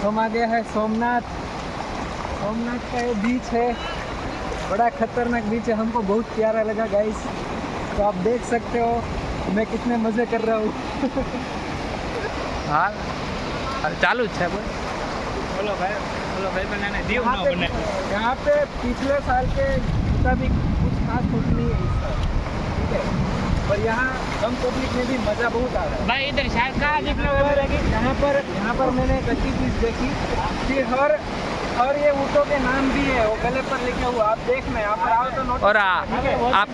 हम आ गए हैं सोमनाथ। सोमनाथ का ये बीच है, बड़ा खतरनाक बीच है, हमको बहुत प्यारा लगा गाइस। तो आप देख सकते हो मैं कितने मज़े कर रहा हूँ। हाँ चालू જ છે બોલો ભાઈ बनाने दीव ना बने। यहाँ पे पिछले साल के मुताबिक कुछ खास कुछ नहीं है इस साल, ठीक है। और यहाँ कम पब्लिक में भी मज़ा बहुत आ रहा है भाई इधर शायद कहाँ निकलो यहाँ पर मैंने एक अच्छी चीज़ देखी कि हर ये ऊँटों के नाम भी है, वो गले पर लिखे हुए, आप देखना यहाँ पर आओ तो नोट। और आप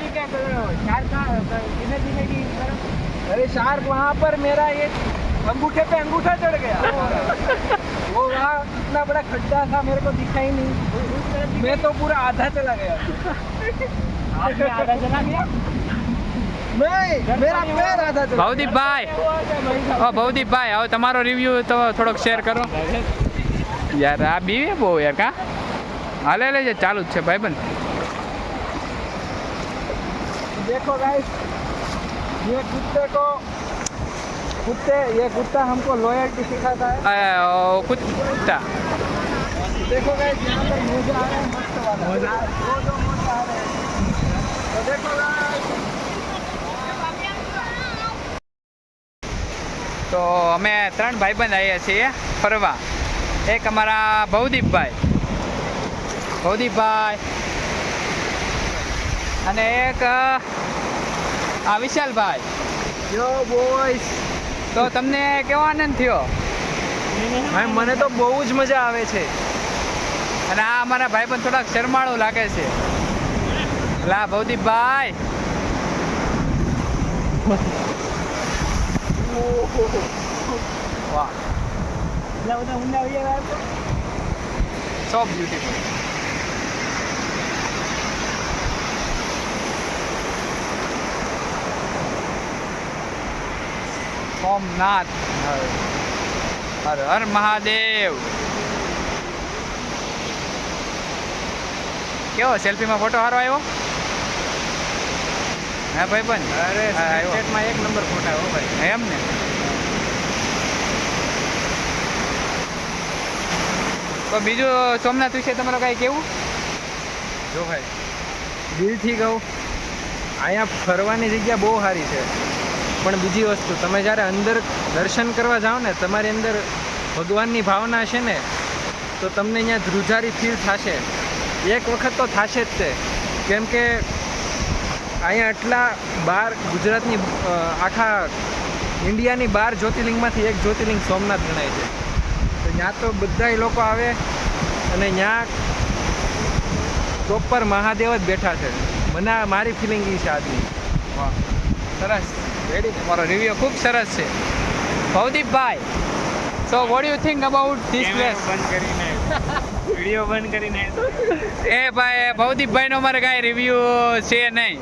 अरे शार्क वहाँ पर मेरा ये अंगूठे पे अंगूठा चढ़ गया। वो वहाँ इतना बड़ा खड्डा था, मेरे को दिखा ही नहीं, मैं तो पूरा आधा चला गया। आधा चला गया नहीं, मेरा पैर आधा चला। ભવદીપભાઈ ભવદીપભાઈ હવે તમારો રિવ્યુ તો થોડોક શેર કરો યાર। આ બીવે બહુ યાર કા હાલે લે ચાલુ જ છે ભાઈબંધ। देखो गाइस, ये कुत्ता हमको लॉयल्टी सिखाता है। કુત્તા देखो गाइस, यहाँ पर मोजा आ रहा है मस्त वाला, दो मोजा आ रहे हैं। तो देखो गाइस, તો અમે 3 ભાઈબંધ આવ્યા છીએ ફરવા। એક અમારા ભવદીપભાઈ અને એક આ વિશાલભાઈ। यो બોયસ, તો તમને કેવો આનંદ થયો? ભાઈ મને તો બહુ જ મજા આવે છે। અને આ અમારા ભાઈબંધ થોડાક શરમાળું લાગે છે। લા ભવદીપભાઈ વાહ સો બ્યુટીફુલ। સોમનાથ હર હર મહાદેવ। કેવો સેલ્ફીમાં ફોટો સારો આવ્યો હે ભાઈબંધ? અરે સ્નેપચેટમાં એક નંબર ફોટા હો ભાઈ। એમ ને તો બીજું સોમનાથ વિશે તમારે કાંઈ કેવું? જો ભાઈ દિલથી કહું, અહીંયા ફરવાની જગ્યા બહુ સારી છે, પણ બીજી વસ્તુ, તમે જ્યારે અંદર દર્શન કરવા જાઓ ને, તમારી અંદર ભગવાનની ભાવના છે ને, તો તમને અહીંયા ધ્રુજારી ફીલ થશે। એક વખત તો થશે જ તે, કેમ કે અહીંયા આટલા બાર ગુજરાતની આખા ઇન્ડિયાની 12 જ્યોતિર્લિંગમાંથી એક જ્યોતિર્લિંગ સોમનાથ ગણાય છે। તો ત્યાં તો બધાય લોકો આવે અને ત્યાં પ્રોપર મહાદેવ જ બેઠા છે। મને મારી ફિલિંગ એ છે આજની। વાહ સરસ રેડી, તમારો રિવ્યુ ખૂબ સરસ છે ભવદીપભાઈ। So what you think about this place? Video બંધ કરીને એ ભાઈ ભવદીપભાઈનો મારે કાંઈ રિવ્યુ છે નહીં,